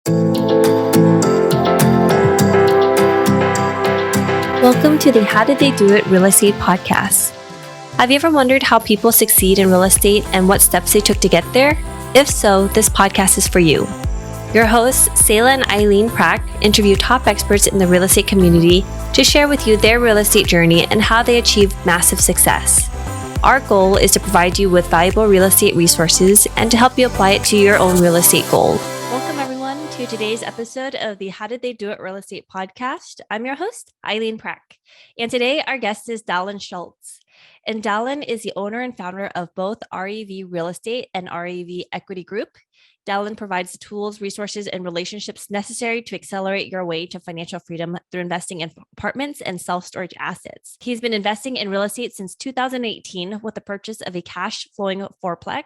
Welcome to the How Did They Do It Real Estate Podcast. Have you ever wondered how people succeed in real estate and what steps they took to get there? If so, this podcast is for you. Your hosts, Sayla and Eileen Prack, interview top experts in the real estate community to share with you their real estate journey and how they achieved massive success. Our goal is to provide you with valuable real estate resources and to help you apply it to your own real estate goal. Welcome, everyone, to today's episode of the How Did They Do It Real Estate Podcast. I'm your host, Eileen Prack, and today our guest is Dallon Schultz. And Dallon is the owner and founder of both REV Real Estate and REV Equity Group. Dallon provides the tools, resources, and relationships necessary to accelerate your way to financial freedom through investing in apartments and self-storage assets. He's been investing in real estate since 2018 with the purchase of a cash-flowing fourplex.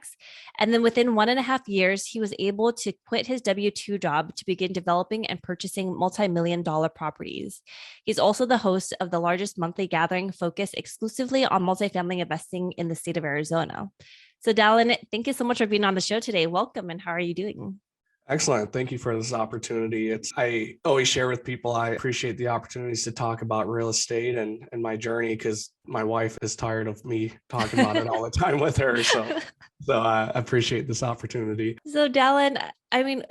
And then within 1.5 years, he was able to quit his W-2 job to begin developing and purchasing multi-million-dollar properties. He's also the host of the largest monthly gathering focused exclusively on multifamily investing in the state of Arizona. So Dallon, thank you so much for being on the show today. Welcome, and how are you doing? Excellent. Thank you for this opportunity. I always share with people, I appreciate the opportunities to talk about real estate and my journey because my wife is tired of me talking about it all the time with her. So I appreciate this opportunity. So Dallon,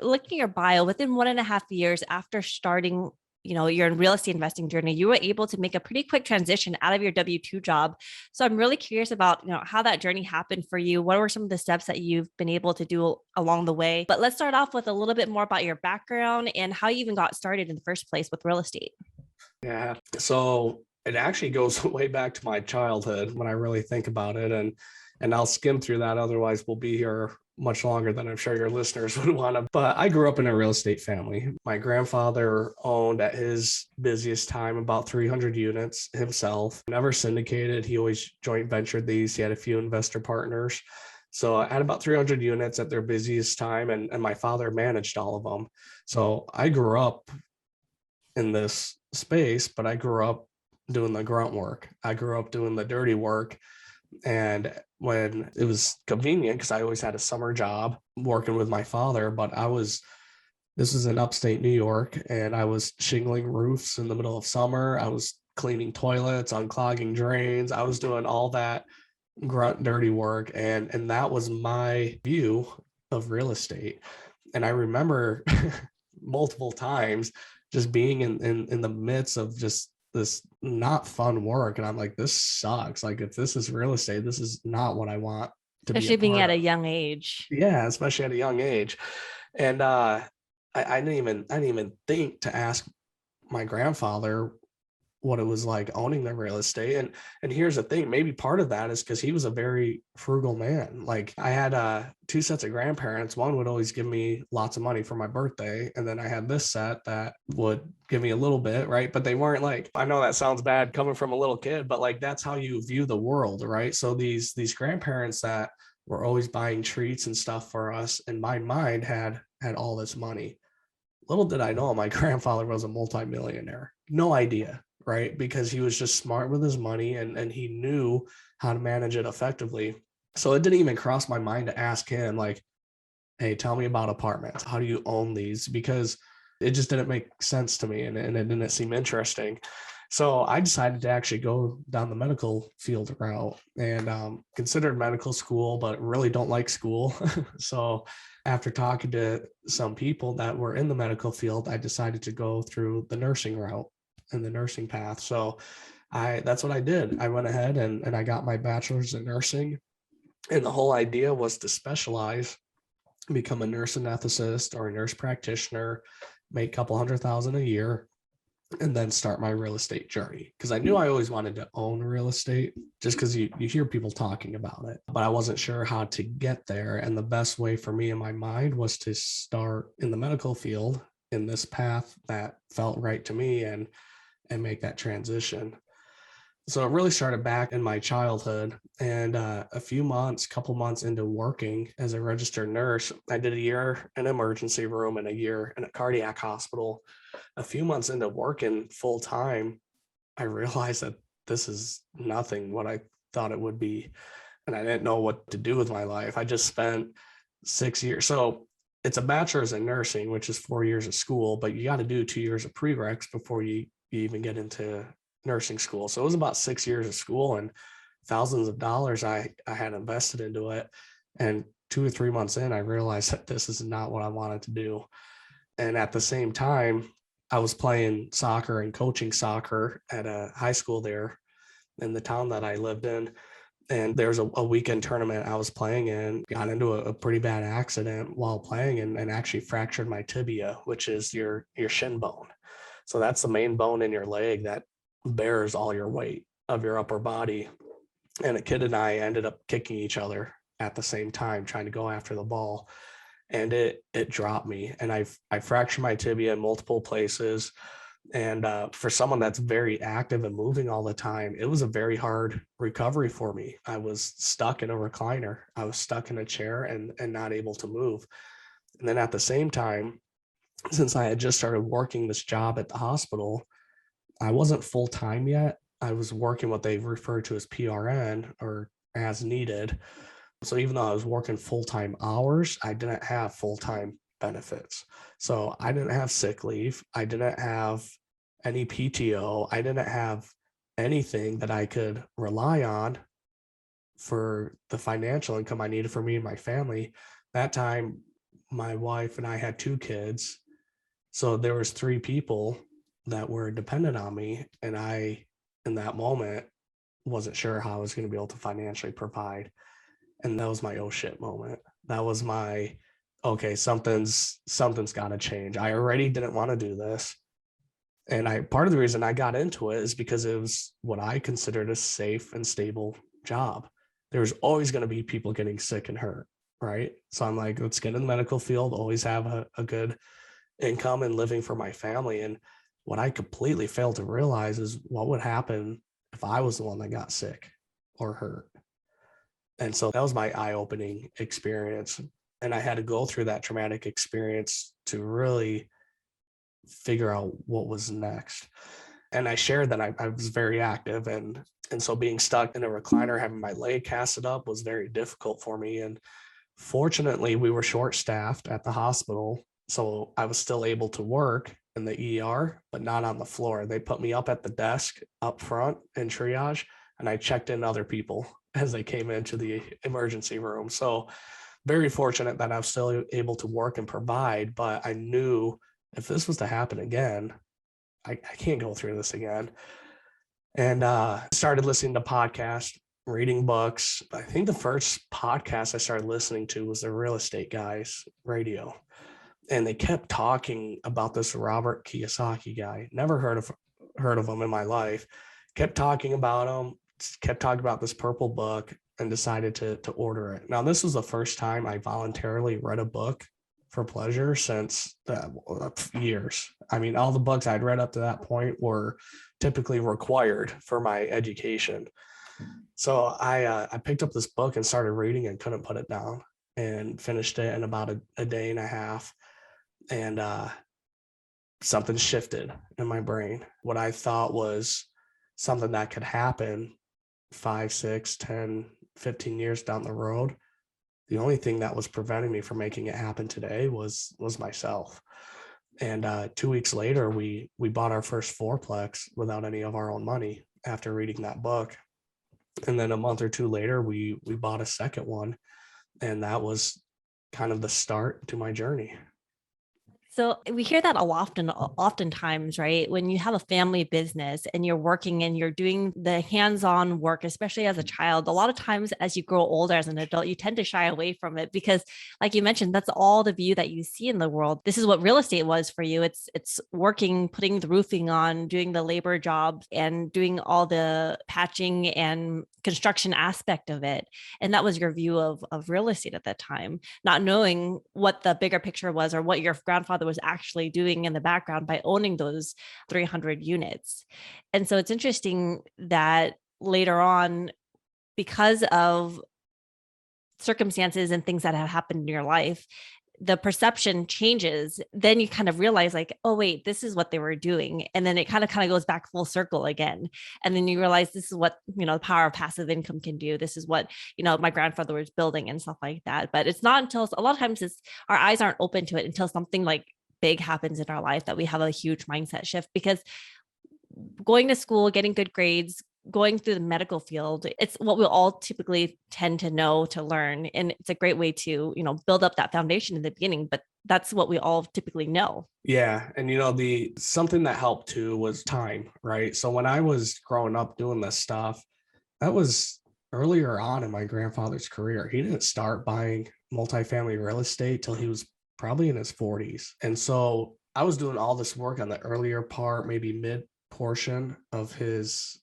looking at your bio, within 1.5 years after starting your real estate investing journey, you were able to make a pretty quick transition out of your W-2 job. So I'm really curious about, how that journey happened for you. What were some of the steps that you've been able to do along the way? But let's start off with a little bit more about your background and how you even got started in the first place with real estate. Yeah. So it actually goes way back to my childhood when I really think about it. And I'll skim through that. Otherwise, we'll be here much longer than I'm sure your listeners would want to. But I grew up in a real estate family. My grandfather owned at his busiest time about 300 units himself, never syndicated. He always joint ventured these. He had a few investor partners. So I had about 300 units at their busiest time, and my father managed all of them. So I grew up in this space, but I grew up doing the grunt work. I grew up doing the dirty work. And when it was convenient, because I always had a summer job working with my father, but this was in upstate New York, and I was shingling roofs in the middle of summer. I was cleaning toilets, unclogging drains. I was doing all that grunt dirty work. And that was my view of real estate. And I remember multiple times just being in the midst of just this not fun work. And I'm like, this sucks. Like, if this is real estate, this is not what I want to Especially be being at a young age. Yeah, especially at a young age. And I didn't even think to ask my grandfather what it was like owning the real estate. And here's the thing, maybe part of that is because he was a very frugal man. Like, I had 2 sets of grandparents. One would always give me lots of money for my birthday, and then I had this set that would give me a little bit, right? But they weren't like, I know that sounds bad coming from a little kid, but like, that's how you view the world, right? So these grandparents that were always buying treats and stuff for us, in my mind, had all this money. Little did I know my grandfather was a multimillionaire. No idea, right? Because he was just smart with his money, and he knew how to manage it effectively. So it didn't even cross my mind to ask him, like, hey, tell me about apartments. How do you own these? Because it just didn't make sense to me, and it didn't seem interesting. So I decided to actually go down the medical field route and considered medical school, but really don't like school. So after talking to some people that were in the medical field, I decided to go through the nursing route and the nursing path. So that's what I did. I went ahead and I got my bachelor's in nursing. And the whole idea was to specialize, become a nurse anesthetist or a nurse practitioner, make a couple $100,000 a year, and then start my real estate journey. Because I knew I always wanted to own real estate, just because you hear people talking about it, but I wasn't sure how to get there. And the best way for me in my mind was to start in the medical field, in this path that felt right to me, and make that transition. So it really started back in my childhood, and couple months into working as a registered nurse, I did a year in an emergency room and a year in a cardiac hospital. A few months into working full time, I realized that this is nothing what I thought it would be, and I didn't know what to do with my life. I just spent 6 years. So it's a bachelor's in nursing, which is 4 years of school, but you got to do 2 years of prereqs before you even get into nursing school. So it was about 6 years of school and thousands of dollars I had invested into it. And 2 or 3 months in, I realized that this is not what I wanted to do. And at the same time, I was playing soccer and coaching soccer at a high school there in the town that I lived in. And there was a weekend tournament I was playing in, got into a pretty bad accident while playing and actually fractured my tibia, which is your shin bone. So that's the main bone in your leg that bears all your weight of your upper body. And a kid and I ended up kicking each other at the same time, trying to go after the ball. And it dropped me. And I fractured my tibia in multiple places. And for someone that's very active and moving all the time, it was a very hard recovery for me. I was stuck in a recliner. I was stuck in a chair and not able to move. And then at the same time, since I had just started working this job at the hospital, I wasn't full time yet. I was working what they refer to as PRN, or as needed. So even though I was working full-time hours, I didn't have full-time benefits. So I didn't have sick leave. I didn't have any PTO. I didn't have anything that I could rely on for the financial income I needed for me and my family. That time, my wife and I had 2 kids. So there was 3 people that were dependent on me. And I, in that moment, wasn't sure how I was going to be able to financially provide. And that was my oh shit moment. That was my, okay, something's got to change. I already didn't want to do this. And part of the reason I got into it is because it was what I considered a safe and stable job. There's always going to be people getting sick and hurt, right? So I'm like, let's get in the medical field, always have a good income and living for my family. And what I completely failed to realize is what would happen if I was the one that got sick or hurt. And so that was my eye-opening experience. And I had to go through that traumatic experience to really figure out what was next. And I shared that I was very active. And so being stuck in a recliner, having my leg casted up was very difficult for me. And fortunately, we were short-staffed at the hospital. So I was still able to work in the ER, but not on the floor. They put me up at the desk up front in triage, and I checked in other people as they came into the emergency room. So very fortunate that I was still able to work and provide, but I knew if this was to happen again, I can't go through this again. And started listening to podcasts, reading books. I think the first podcast I started listening to was the Real Estate Guys radio. And they kept talking about this Robert Kiyosaki guy. Never heard of him in my life. Kept talking about him, kept talking about this purple book, and decided to order it. Now, this was the first time I voluntarily read a book for pleasure since years. I mean, all the books I'd read up to that point were typically required for my education. So I picked up this book and started reading and couldn't put it down, and finished it in about a day and a half. And something shifted in my brain. What I thought was something that could happen 5, 6, 10, 15 years down the road, the only thing that was preventing me from making it happen today was myself. And 2 weeks later, we bought our first fourplex without any of our own money after reading that book. And then a month or two later, we bought a second one. And that was kind of the start to my journey. So we hear that oftentimes, right? When you have a family business and you're working and you're doing the hands-on work, especially as a child, a lot of times as you grow older as an adult, you tend to shy away from it because, like you mentioned, that's all the view that you see in the world. This is what real estate was for you. It's working, putting the roofing on, doing the labor jobs, and doing all the patching and construction aspect of it. And that was your view of real estate at that time, not knowing what the bigger picture was or what your grandfather was actually doing in the background by owning those 300 units. And so it's interesting that later on, because of circumstances and things that have happened in your life, the perception changes, then you kind of realize like, oh wait, this is what they were doing. And then it kind of goes back full circle again. And then you realize this is what, the power of passive income can do. This is what, my grandfather was building and stuff like that. But it's not until a lot of times our eyes aren't open to it until something like big happens in our life that we have a huge mindset shift. Because going to school, getting good grades, going through the medical field, it's what we'll all typically tend to know, to learn. And it's a great way to, build up that foundation in the beginning, but that's what we all typically know. Yeah. And the something that helped too was time, right? So when I was growing up doing this stuff, that was earlier on in my grandfather's career. He didn't start buying multifamily real estate till he was probably in his 40s. And so I was doing all this work on the earlier part, maybe mid portion of his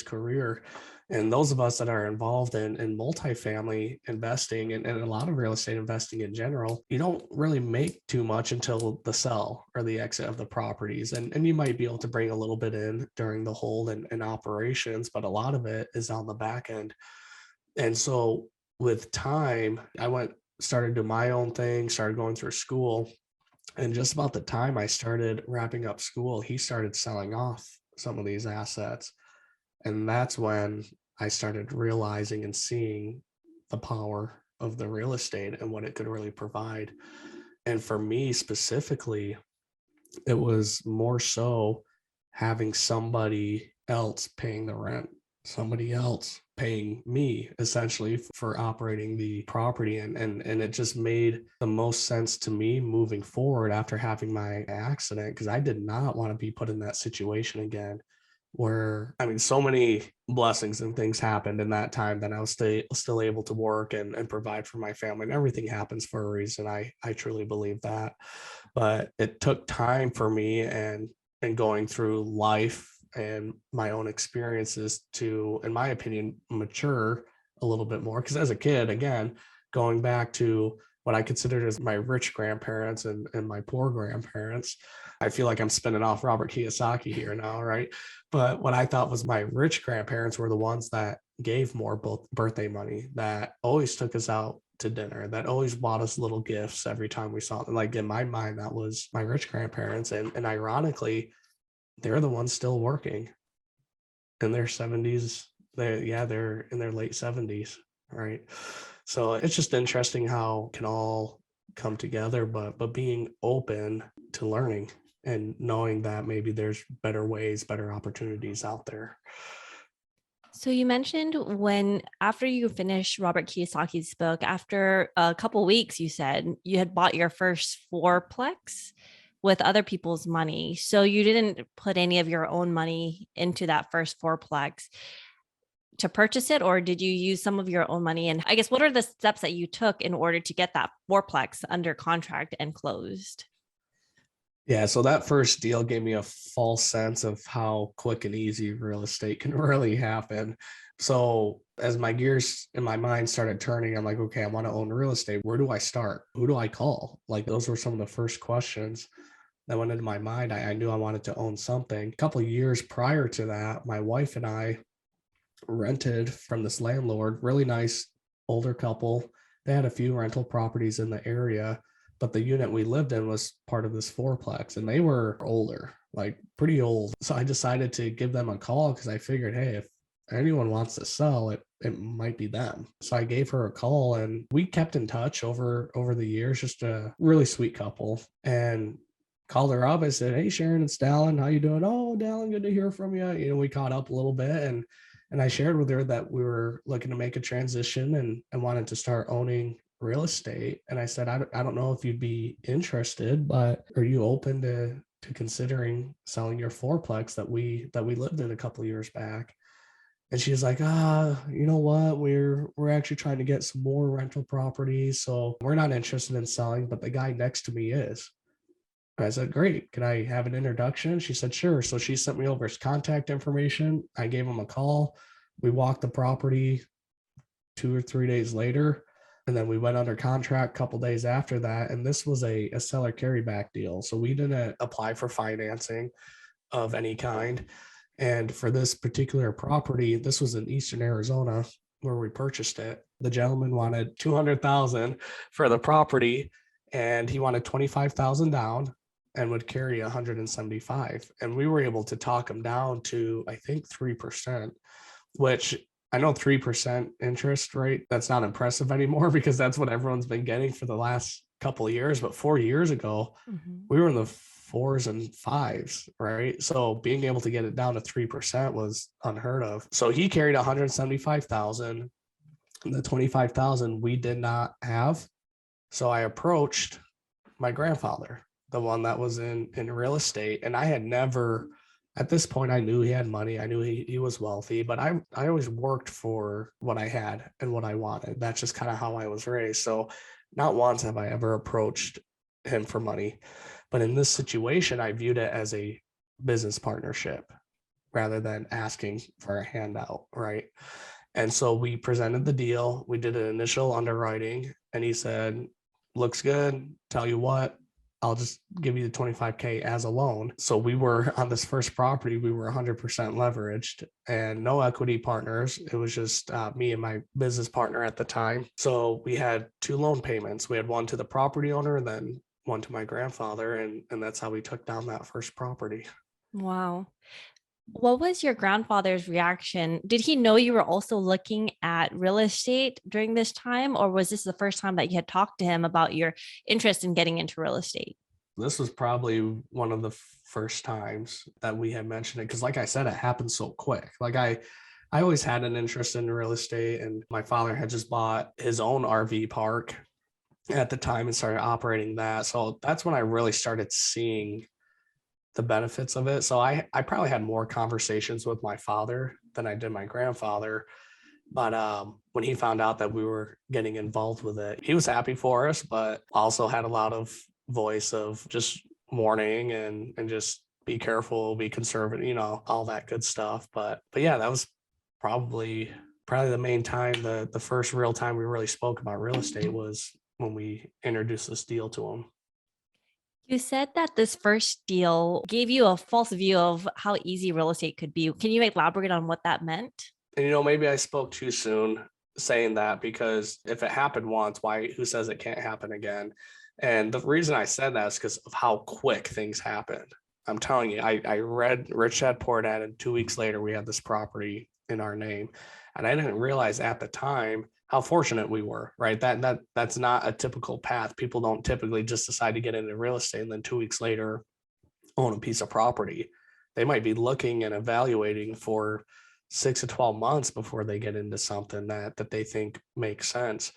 career. And those of us that are involved in multifamily investing and a lot of real estate investing in general, you don't really make too much until the sell or the exit of the properties. And you might be able to bring a little bit in during the hold and operations, but a lot of it is on the back end. And so with time, I started doing my own thing, started going through school. And just about the time I started wrapping up school, he started selling off some of these assets. And that's when I started realizing and seeing the power of the real estate and what it could really provide. And for me specifically, it was more so having somebody else paying the rent, somebody else paying me essentially for operating the property. And it just made the most sense to me moving forward after having my accident, because I did not want to be put in that situation again where, so many blessings and things happened in that time that I was still able to work and provide for my family, and everything happens for a reason. I truly believe that. But it took time for me and going through life and my own experiences to, in my opinion, mature a little bit more. Because as a kid, again, going back to what I considered as my rich grandparents and my poor grandparents, I feel like I'm spinning off Robert Kiyosaki here now, right? But what I thought was my rich grandparents were the ones that gave more both birthday money, that always took us out to dinner, that always bought us little gifts every time we saw them. Like in my mind, that was my rich grandparents. And ironically, they're the ones still working in their 70s. They're in their late 70s, right? So it's just interesting how it can all come together, but being open to learning and knowing that maybe there's better ways, better opportunities out there. So you mentioned after you finished Robert Kiyosaki's book, after a couple weeks, you said you had bought your first fourplex with other people's money. So you didn't put any of your own money into that first fourplex to purchase it, or did you use some of your own money? And I guess, what are the steps that you took in order to get that fourplex under contract and closed? Yeah, so that first deal gave me a false sense of how quick and easy real estate can really happen. So as my gears in my mind started turning, I'm like, okay, I want to own real estate. Where do I start? Who do I call? Like, those were some of the first questions that went into my mind. I knew I wanted to own something. A couple of years prior to that, my wife and I rented from this landlord, really nice older couple. They had a few rental properties in the area, but the unit we lived in was part of this fourplex, and they were older, like pretty old. So I decided to give them a call because I figured, hey, if anyone wants to sell it, it might be them. So I gave her a call, and we kept in touch over the years. Just a really sweet couple. And called her up. I said, hey, Sharon, it's Dallon. How you doing? Oh, Dallon, good to hear from you. We caught up a little bit, and I shared with her that we were looking to make a transition and wanted to start owning real estate. And I said, I don't know if you'd be interested, but are you open to considering selling your fourplex that we lived in a couple of years back? And she's like, you know what? We're actually trying to get some more rental properties. So we're not interested in selling, but the guy next to me is. And I said, great. Can I have an introduction? She said, sure. So she sent me over his contact information. I gave him a call. We walked the property 2 or 3 days later. And then we went under contract a couple days after that. And this was a seller carryback deal. So we didn't apply for financing of any kind. And for this particular property, this was in Eastern Arizona where we purchased it. The gentleman wanted $200,000 for the property. and he wanted 25,000 down and would carry 175. And we were able to talk him down to, I think, 3%, which I know 3% interest rate, that's not impressive anymore because that's what everyone's been getting for the last couple of years. But 4 years ago, Mhm. we were in the fours and fives, right? So being able to get it down to 3% was unheard of. So he carried 175,000. The 25,000 we did not have. So I approached my grandfather, the one that was in real estate, and I had never, at this point, I knew he had money. I knew he was wealthy, but I always worked for what I had and what I wanted. That's just kind of how I was raised. So not once have I ever approached him for money. But in this situation, I viewed it as a business partnership rather than asking for a handout, right? And so we presented the deal. We did an initial underwriting, and he said, looks good. Tell you what, I'll just give you the 25K as a loan. So we were on this first property, we were 100% leveraged and no equity partners. It was just me and my business partner at the time. So we had two loan payments. We had one to the property owner and then one to my grandfather. And that's how we took down that first property. Wow. What was your grandfather's reaction? Did he know you were also looking at real estate during this time, or was this the first time that you had talked to him about your interest in getting into real estate? This was probably one of the first times that we had mentioned it because, like I said, it happened so quick. Like I always had an interest in real estate, and my father had just bought his own RV park at the time and started operating that. So that's when I really started seeing the benefits of it. So I probably had more conversations with my father than I did my grandfather. But when he found out that we were getting involved with it, he was happy for us, but also had a lot of voice of just warning and just be careful, be conservative, all that good stuff. But yeah, that was probably the main time, the first real time we really spoke about real estate was when we introduced this deal to him. You said that this first deal gave you a false view of how easy real estate could be. Can you elaborate on what that meant? And maybe I spoke too soon saying that because if it happened once, who says it can't happen again? And the reason I said that is because of how quick things happened. I'm telling you, I read Rich Dad Poor Dad, and 2 weeks later we had this property in our name. And I didn't realize at the time how fortunate we were, right? That's not a typical path. People don't typically just decide to get into real estate and then 2 weeks later own a piece of property. They might be looking and evaluating for 6 to 12 months before they get into something that they think makes sense.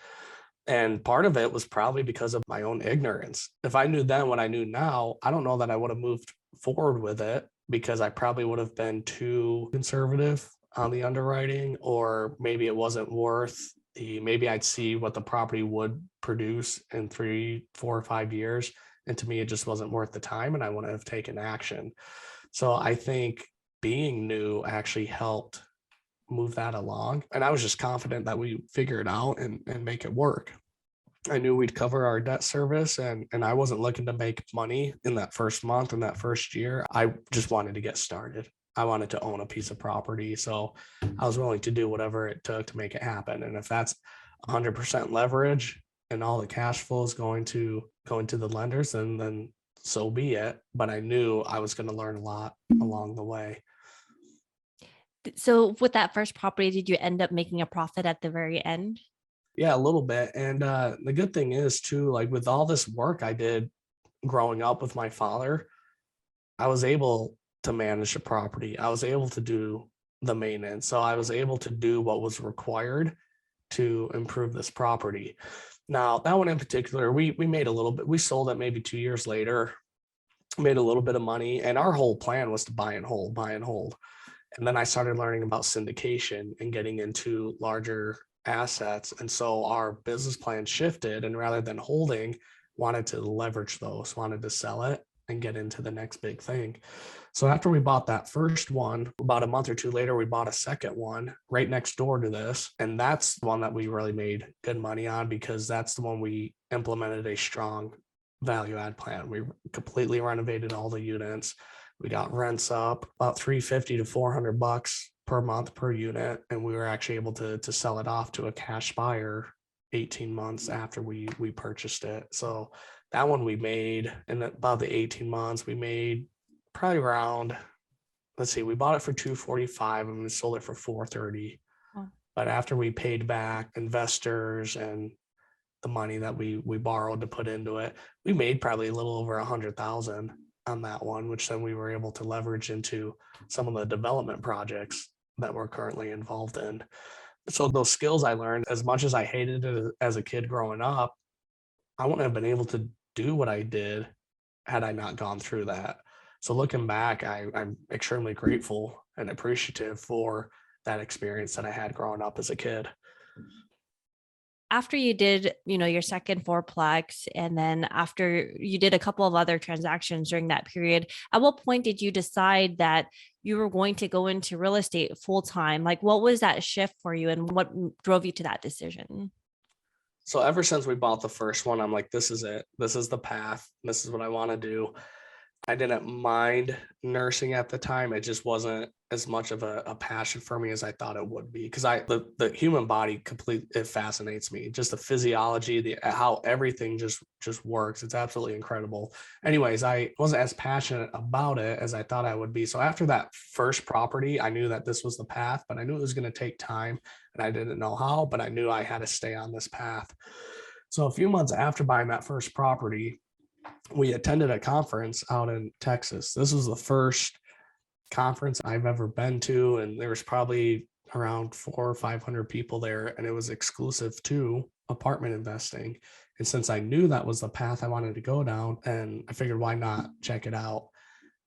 And part of it was probably because of my own ignorance. If I knew then what I knew now, I don't know that I would have moved forward with it because I probably would have been too conservative on the underwriting, or maybe it wasn't worth maybe I'd see what the property would produce in 3, 4, or 5 years. And to me, it just wasn't worth the time and I wouldn't have taken action. So I think being new actually helped move that along. And I was just confident that we figure it out and make it work. I knew we'd cover our debt service and I wasn't looking to make money in that first month, in that first year. I just wanted to get started. I wanted to own a piece of property. So I was willing to do whatever it took to make it happen. And if that's 100% leverage and all the cash flow is going to the lenders, then so be it. But I knew I was going to learn a lot along the way. So, with that first property, did you end up making a profit at the very end? Yeah, a little bit. And the good thing is too, like with all this work I did growing up with my father, I was able to manage the property. I was able to do the maintenance. So I was able to do what was required to improve this property. Now, that one in particular, we made a little bit, we sold it maybe 2 years later, made a little bit of money. And our whole plan was to buy and hold, buy and hold. And then I started learning about syndication and getting into larger assets. And so our business plan shifted, and rather than holding, wanted to leverage those, wanted to sell it and get into the next big thing. So after we bought that first one, about a month or two later, we bought a second one right next door to this. And that's the one that we really made good money on because that's the one we implemented a strong value add plan. We completely renovated all the units. We got rents up about $350 to $400 per month per unit, and we were actually able to sell it off to a cash buyer 18 months after we purchased it. So That one we made in about the 18 months, we made probably around, let's see, we bought it for 245 and we sold it for 430. Oh. But after we paid back investors and the money that we borrowed to put into it, we made probably a little over 100,000 on that one, which then we were able to leverage into some of the development projects that we're currently involved in. So those skills I learned, as much as I hated it as a kid growing up, I wouldn't have been able to do what I did had I not gone through that. So looking back, I'm extremely grateful and appreciative for that experience that I had growing up as a kid. After you did, your second fourplex, and then after you did a couple of other transactions during that period, at what point did you decide that you were going to go into real estate full time? Like, what was that shift for you and what drove you to that decision? So ever since we bought the first one, I'm like, this is it. This is the path. This is what I want to do. I didn't mind nursing at the time. It just wasn't as much of a passion for me as I thought it would be. Because the human body it fascinates me. Just the physiology, the how everything just works. It's absolutely incredible. Anyways, I wasn't as passionate about it as I thought I would be. So after that first property, I knew that this was the path, but I knew it was going to take time and I didn't know how, but I knew I had to stay on this path. So a few months after buying that first property, we attended a conference out in Texas. This was the first conference I've ever been to, and there was probably around 400 or 500 people there, and it was exclusive to apartment investing. And since I knew that was the path I wanted to go down, and I figured why not check it out.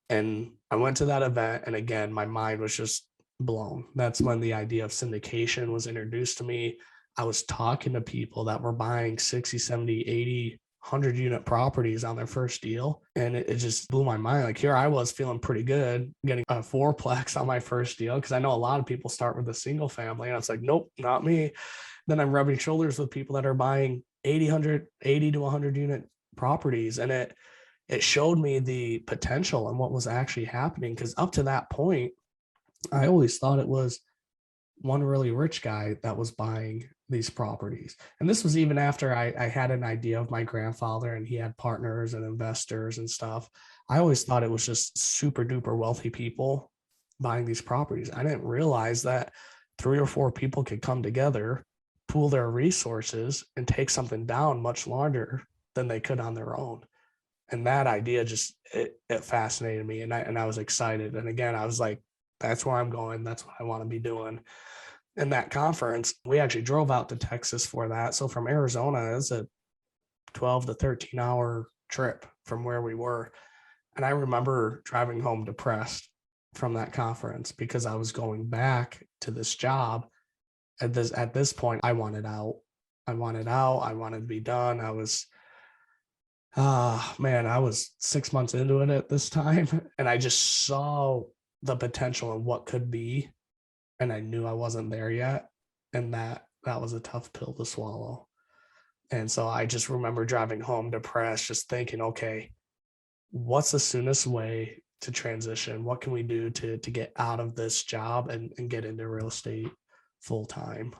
And I went to that event, and again, my mind was just blown. That's when the idea of syndication was introduced to me. I was talking to people that were buying 60, 70, 80, 100 unit properties on their first deal. And it just blew my mind. Like here I was feeling pretty good getting a fourplex on my first deal. Cause I know a lot of people start with a single family and I was like, nope, not me. Then I'm rubbing shoulders with people that are buying 80 to 100 unit properties. And it showed me the potential and what was actually happening. Cause up to that point, I always thought it was one really rich guy that was buying these properties. And this was even after I had an idea of my grandfather and he had partners and investors and stuff. I always thought it was just super duper wealthy people buying these properties. I didn't realize that 3 or 4 people could come together, pool their resources, and take something down much larger than they could on their own. And that idea just it fascinated me, and I was excited. And again, I was like, that's where I'm going. That's what I want to be doing. In that conference, we actually drove out to Texas for that. So from Arizona, it's a 12 to 13 hour trip from where we were. And I remember driving home depressed from that conference because I was going back to this job. At this point, I wanted out. I wanted out. I wanted to be done. I was I was 6 months into it at this time. And I just saw the potential of what could be. And I knew I wasn't there yet. And that was a tough pill to swallow. And so I just remember driving home depressed, just thinking, okay, what's the soonest way to transition? What can we do to get out of this job and get into real estate full time?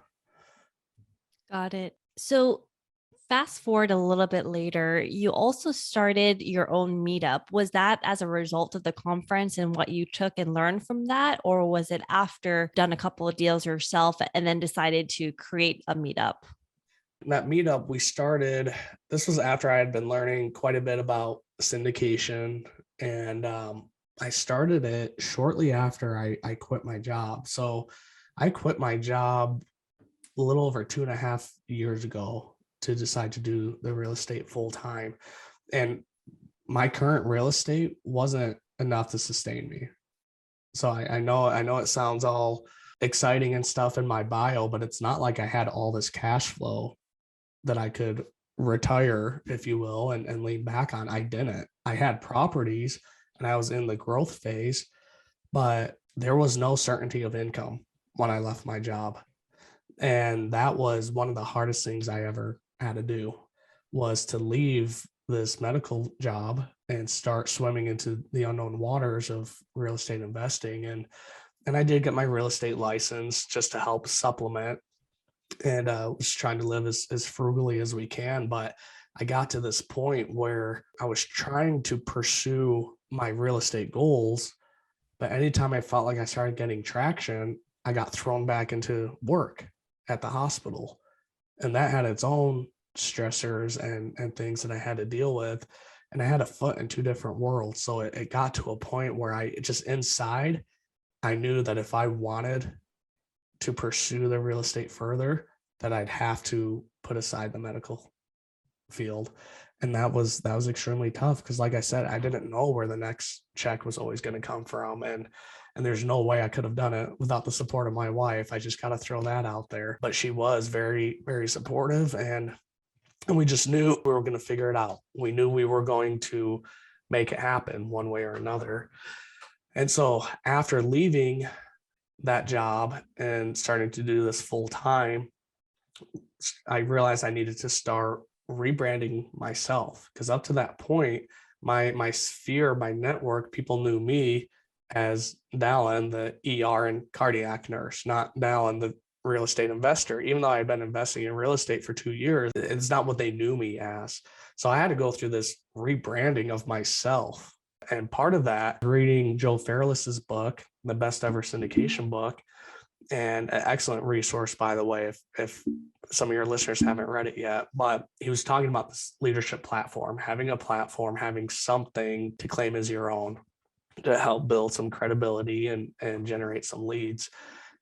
Got it. So fast forward a little bit later, you also started your own meetup. Was that as a result of the conference and what you took and learned from that? Or was it after done a couple of deals yourself and then decided to create a meetup? That meetup we started, this was after I had been learning quite a bit about syndication. And I started it shortly after I quit my job. So I quit my job a little over 2.5 years ago to decide to do the real estate full time. And my current real estate wasn't enough to sustain me. So I know it sounds all exciting and stuff in my bio, but it's not like I had all this cash flow that I could retire, if you will, and lean back on. I didn't. I had properties and I was in the growth phase, but there was no certainty of income when I left my job. And that was one of the hardest things I ever had to do, was to leave this medical job and start swimming into the unknown waters of real estate investing. And I did get my real estate license just to help supplement, and was trying to live as frugally as we can. But I got to this point where I was trying to pursue my real estate goals, but anytime I felt like I started getting traction, I got thrown back into work at the hospital. And that had its own stressors and things that I had to deal with. And I had a foot in two different worlds. So it got to a point where I just inside, I knew that if I wanted to pursue the real estate further, that I'd have to put aside the medical field. And that was extremely tough because like I said, I didn't know where the next check was always going to come from. And there's no way I could have done it without the support of my wife. I just got to throw that out there. But she was very, very supportive, and we just knew we were going to figure it out. We knew we were going to make it happen one way or another. And so after leaving that job and starting to do this full time, I realized I needed to start rebranding myself, because up to that point, my sphere, my network, people knew me as Dallon, the ER and cardiac nurse, not Dallon, the real estate investor. Even though I had been investing in real estate for 2 years, it's not what they knew me as. So I had to go through this rebranding of myself. And part of that, reading Joe Fairless's book, The Best Ever Syndication book, and an excellent resource, by the way, if some of your listeners haven't read it yet. But he was talking about this leadership platform, having a platform, having something to claim as your own to help build some credibility and generate some leads.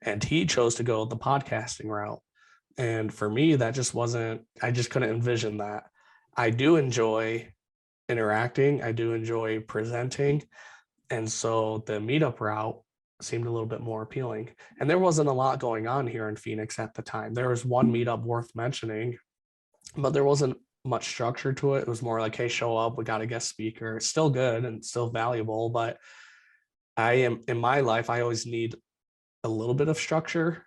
And he chose to go the podcasting route. And for me, that just wasn't, I just couldn't envision that. I do enjoy interacting, I do enjoy presenting. And so the meetup route seemed a little bit more appealing. And there wasn't a lot going on here in Phoenix at the time. There was one meetup worth mentioning, but there wasn't much structure to it. It was more like, hey, show up, we got a guest speaker. It's still good and still valuable, but I am in my life, I always need a little bit of structure.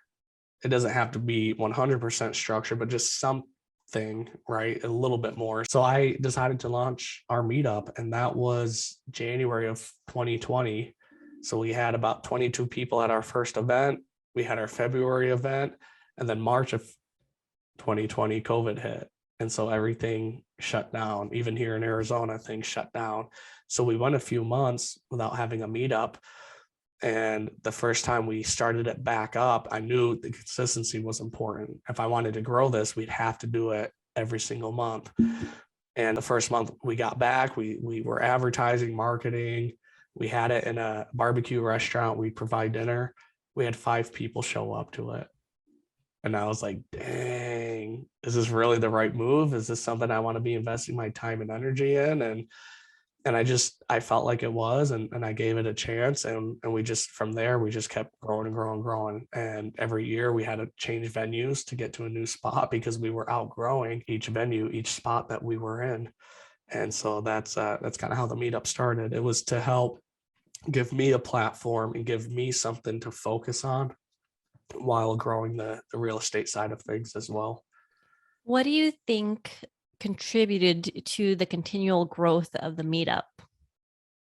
It doesn't have to be 100% structure, but just something, right? A little bit more. So I decided to launch our meetup, and that was January of 2020. So we had about 22 people at our first event. We had our February event, and then March of 2020, COVID hit. And so everything shut down. Even here in Arizona, things shut down. So we went a few months without having a meetup. And the first time we started it back up, I knew the consistency was important. If I wanted to grow this, we'd have to do it every single month. And the first month we got back, we were advertising, marketing. We had it in a barbecue restaurant. We provide dinner. We had 5 people show up to it. And I was like, dang, is this really the right move? Is this something I want to be investing my time and energy in? And I felt like it was, and I gave it a chance. And we just, from there, we just kept growing and growing and growing. And every year we had to change venues to get to a new spot because we were outgrowing each venue, each spot that we were in. And so that's kind of how the meetup started. It was to help give me a platform and give me something to focus on while growing the real estate side of things as well. What do you think contributed to the continual growth of the meetup?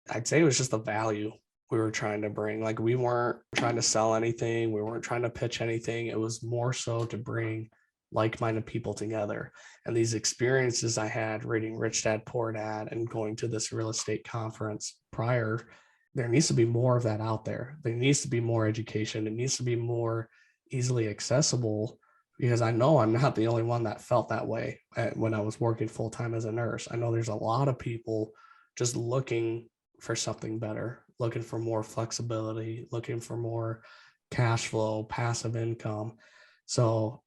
I'd say it was just the value we were trying to bring. Like, we weren't trying to sell anything. We weren't trying to pitch anything. It was more so to bring like-minded people together. And these experiences I had reading Rich Dad Poor Dad and going to this real estate conference prior, there needs to be more of that out there. There needs to be more education. It needs to be more easily accessible, because I know I'm not the only one that felt that way when I was working full-time as a nurse. I know there's a lot of people just looking for something better, looking for more flexibility, looking for more cash flow, passive income. So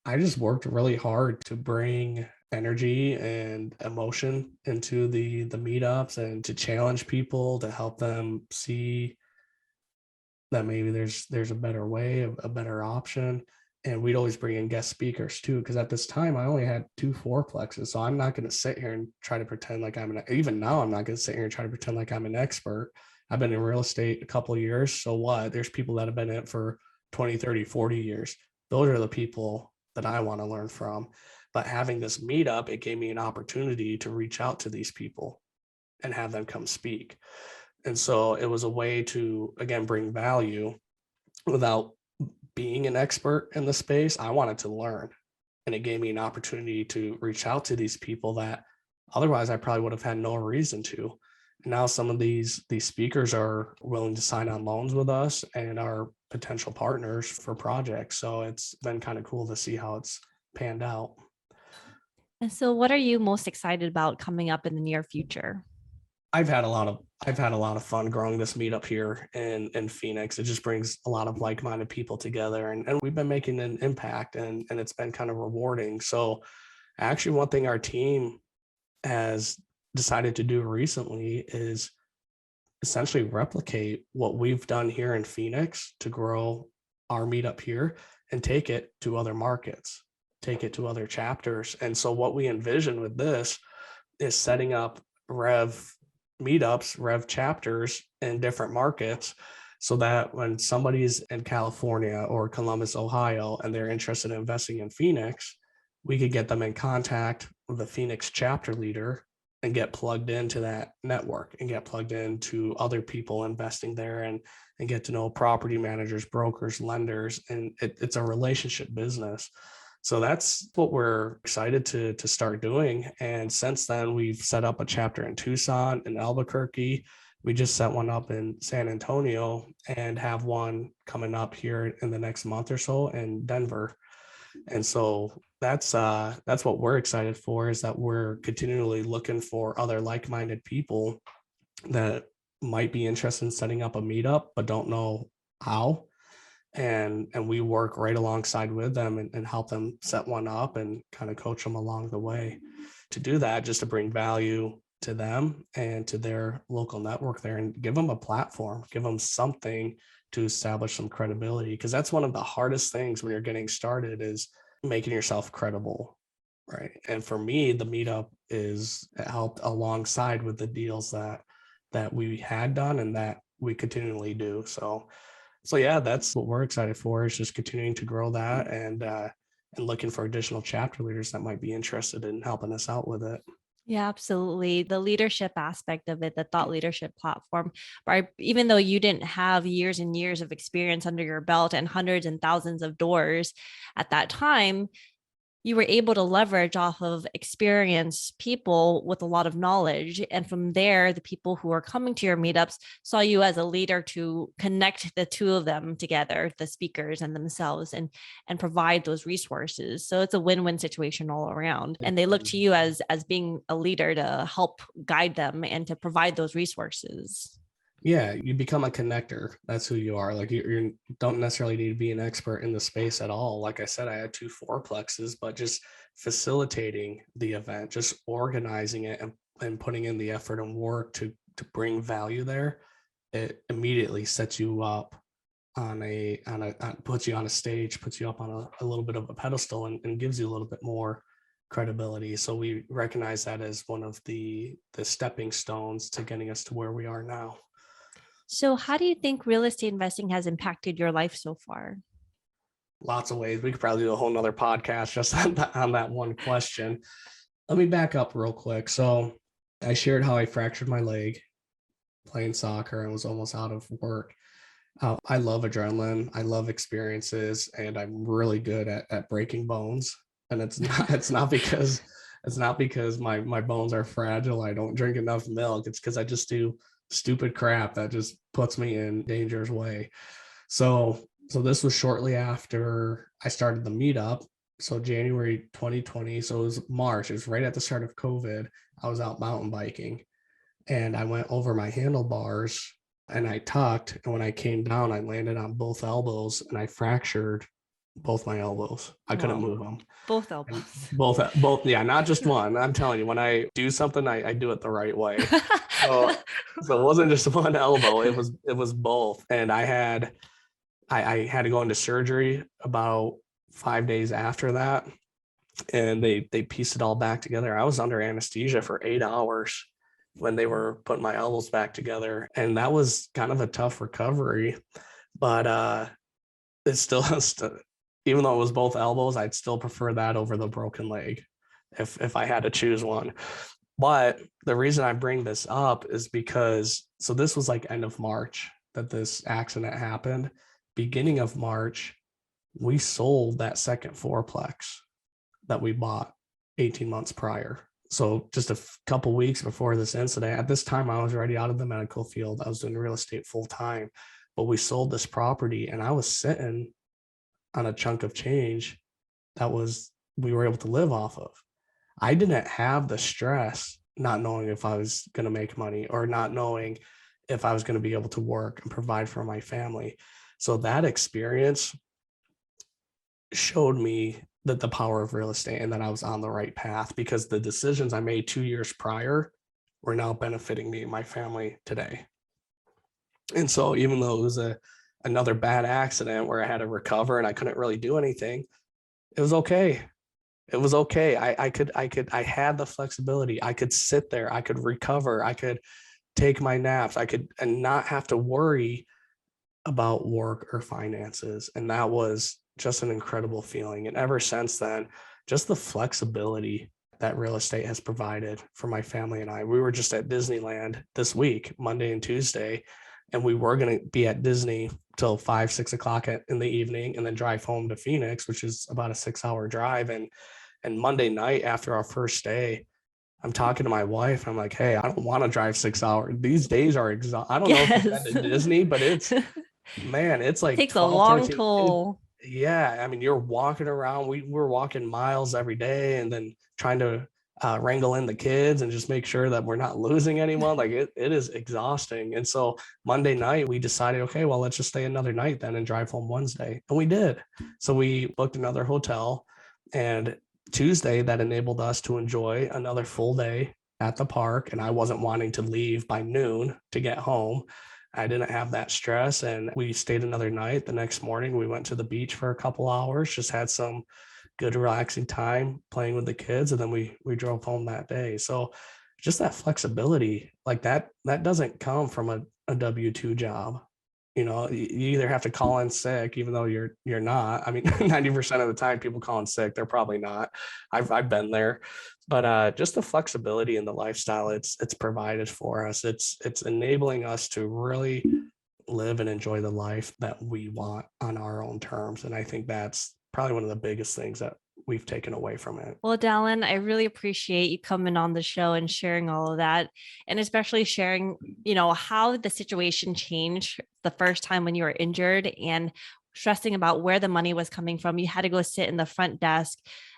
I just worked really hard to bring energy and emotion into the meetups, and to challenge people, to help them see that maybe there's a better way, a better option. And we'd always bring in guest speakers too, because at this time I only had 2 fourplexes. So I'm not going to sit here and try to pretend like even now, I'm not going to sit here and try to pretend like I'm an expert. I've been in real estate a couple of years. So what? There's people that have been in it for 20, 30, 40 years. Those are the people that I want to learn from. But having this meetup, it gave me an opportunity to reach out to these people and have them come speak. And so it was a way to, again, bring value without being an expert in the space. I wanted to learn. And it gave me an opportunity to reach out to these people that otherwise I probably would have had no reason to. And now some of these speakers are willing to sign on loans with us and are potential partners for projects. So it's been kind of cool to see how it's panned out. And so what are you most excited about coming up in the near future? I've had a lot of fun growing this meetup here in Phoenix. It just brings a lot of like-minded people together, and we've been making an impact, and it's been kind of rewarding. So actually one thing our team has decided to do recently is essentially replicate what we've done here in Phoenix to grow our meetup here and take it to other markets, take it to other chapters. And so what we envision with this is setting up Rev meetups, Rev chapters in different markets, so that when somebody's in California or Columbus, Ohio, and they're interested in investing in Phoenix, we could get them in contact with the Phoenix chapter leader and get plugged into that network and get plugged into other people investing there, and get to know property managers, brokers, lenders. And it's a relationship business. So that's what we're excited to start doing. And since then, we've set up a chapter in Tucson and Albuquerque. We just set one up in San Antonio and have one coming up here in the next month or so in Denver. And so that's what we're excited for, is that we're continually looking for other like-minded people that might be interested in setting up a meetup but don't know how. And we work right alongside with them and help them set one up and kind of coach them along the way to do that, just to bring value to them and to their local network there, and give them a platform, give them something to establish some credibility. Because that's one of the hardest things when you're getting started, is making yourself credible, right? And for me, the meetup it helped alongside with the deals that we had done and that we continually do. So yeah, that's what we're excited for, is just continuing to grow that and looking for additional chapter leaders that might be interested in helping us out with it. Yeah, absolutely. The leadership aspect of it, the thought leadership platform, right? Even though you didn't have years and years of experience under your belt and hundreds and thousands of doors at that time, you were able to leverage off of experienced people with a lot of knowledge. And from there, the people who are coming to your meetups saw you as a leader to connect the two of them together, the speakers and themselves, and provide those resources. So it's a win-win situation all around. And they look to you as being a leader to help guide them and to provide those resources. Yeah, you become a connector. That's who you are. Like you don't necessarily need to be an expert in the space at all. Like I said, I had 2 fourplexes, but just facilitating the event, just organizing it and putting in the effort and work to bring value there, it immediately sets you up puts you on a stage, puts you up on a little bit of a pedestal, and gives you a little bit more credibility. So we recognize that as one of the stepping stones to getting us to where we are now. So how do you think real estate investing has impacted your life so far? Lots of ways. We could probably do a whole nother podcast just on that one question. Let me back up real quick. So I shared how I fractured my leg playing soccer and was almost out of work. I love adrenaline. I love experiences, and I'm really good at breaking bones. And it's not because my bones are fragile. I don't drink enough milk. It's because I just do stupid crap that just puts me in danger's way. So this was shortly after I started the meetup. So January 2020. So it was March. It was right at the start of COVID. I was out mountain biking, and I went over my handlebars and I tucked. And when I came down, I landed on both elbows and I fractured both my elbows. I couldn't move them. Both elbows. Both. Yeah, not just one. I'm telling you, when I do something, I do it the right way. So it wasn't just one elbow. It was both. And I had to go into surgery about 5 days after that. And they pieced it all back together. I was under anesthesia for 8 hours when they were putting my elbows back together. And that was kind of a tough recovery. But it's still even though it was both elbows, I'd still prefer that over the broken leg if I had to choose one. But the reason I bring this up is because, so this was like end of March that this accident happened. Beginning of March, we sold that second fourplex. that we bought 18 months prior. So just a couple weeks before this incident, at this time, I was already out of the medical field. I was doing real estate full time, but we sold this property and I was sitting on a chunk of change that we were able to live off of. I didn't have the stress not knowing if I was going to make money or not knowing if I was going to be able to work and provide for my family. So that experience showed me that the power of real estate and that I was on the right path, because the decisions I made 2 years prior were now benefiting me and my family today. And so even though it was another bad accident where I had to recover and I couldn't really do anything, it was okay. It was okay. I had the flexibility. I could sit there, I could recover, I could take my naps, and not have to worry about work or finances. And that was just an incredible feeling. And ever since then, just the flexibility that real estate has provided for my family and I. We were just at Disneyland this week, Monday and Tuesday, and we were going to be at Disney till 5, 6 o'clock in the evening and then drive home to Phoenix, which is about a 6-hour drive. And Monday night after our first day, I'm talking to my wife. I'm like, hey, I don't want to drive 6 hours. These days are exhausting. I don't know if you've been to Disney, but it's like takes 12, a long 13, toll. Yeah. I mean, you're walking around. We're walking miles every day and then trying to wrangle in the kids and just make sure that we're not losing anyone. Like it is exhausting. And so Monday night, we decided, okay, well, let's just stay another night then and drive home Wednesday. And we did. So we booked another hotel, and Tuesday that enabled us to enjoy another full day at the park. And I wasn't wanting to leave by noon to get home. I didn't have that stress, and we stayed another night. The next morning, we went to the beach for a couple hours, just had some good relaxing time playing with the kids, and then we drove home that day. So just that flexibility, like that doesn't come from a W-2 job. You know, you either have to call in sick, even though you're not. I mean, 90% of the time people call in sick, they're probably not. I've been there. But just the flexibility and the lifestyle it's provided for us, it's enabling us to really live and enjoy the life that we want on our own terms. And I think that's probably one of the biggest things that we've taken away from it. Well, Dallon, I really appreciate you coming on the show and sharing all of that, and especially sharing, how the situation changed the first time when you were injured and stressing about where the money was coming from. You had to go sit in the front desk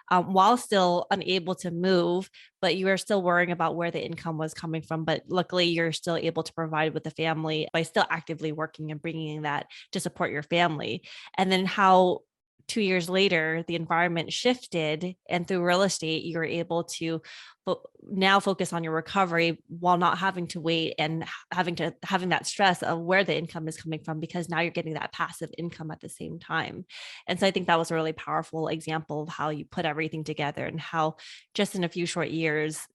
while still unable to move, but you were still worrying about where the income was coming from. But luckily, you're still able to provide with the family by still actively working and bringing that to support your family. And then how 2 years later, the environment shifted, and through real estate, you're able to now focus on your recovery while not having to wait and having that stress of where the income is coming from, because now you're getting that passive income at the same time. And so I think that was a really powerful example of how you put everything together and how just in a few short years,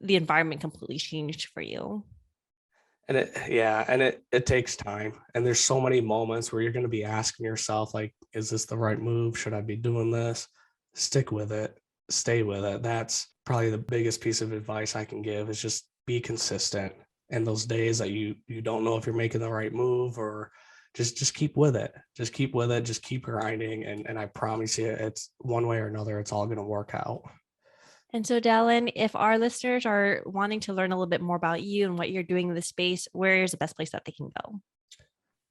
the environment completely changed for you. And it takes time. And there's so many moments where you're going to be asking yourself, like, is this the right move? Should I be doing this? Stick with it. Stay with it. That's probably the biggest piece of advice I can give, is just be consistent. And those days that you don't know if you're making the right move, or just keep with it. Just keep with it. Just keep grinding. And I promise you, it's one way or another, it's all going to work out. And so, Dallon, if our listeners are wanting to learn a little bit more about you and what you're doing in the space, where is the best place that they can go?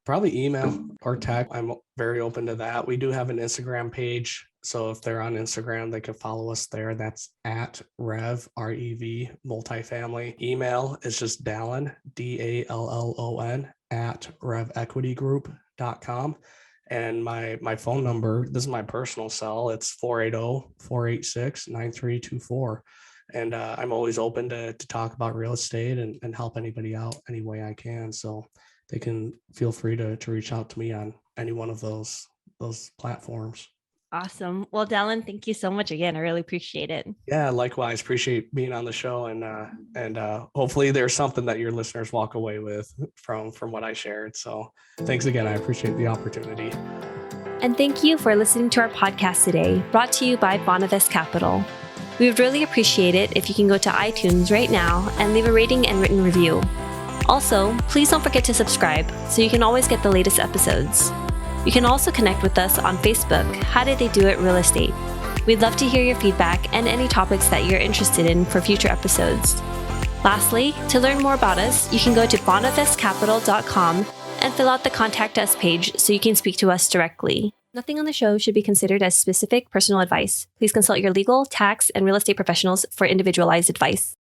Probably email or text. I'm very open to that. We do have an Instagram page. So if they're on Instagram, they can follow us there. That's at Rev, REV, multifamily. Email is just Dallon, DALLON, at revequitygroup.com. And my phone number, this is my personal cell. It's 480-486-9324. And I'm always open to talk about real estate and help anybody out any way I can. So they can feel free to reach out to me on any one of those platforms. Awesome. Well, Dallon, thank you so much again. I really appreciate it. Yeah, likewise. Appreciate being on the show, and hopefully there's something that your listeners walk away with from what I shared. So thanks again. I appreciate the opportunity. And thank you for listening to our podcast today, brought to you by Bonavest Capital. We would really appreciate it if you can go to iTunes right now and leave a rating and written review. Also, please don't forget to subscribe so you can always get the latest episodes. You can also connect with us on Facebook, How Did They Do It Real Estate. We'd love to hear your feedback and any topics that you're interested in for future episodes. Lastly, to learn more about us, you can go to bonavestcapital.com and fill out the Contact Us page so you can speak to us directly. Nothing on the show should be considered as specific personal advice. Please consult your legal, tax, and real estate professionals for individualized advice.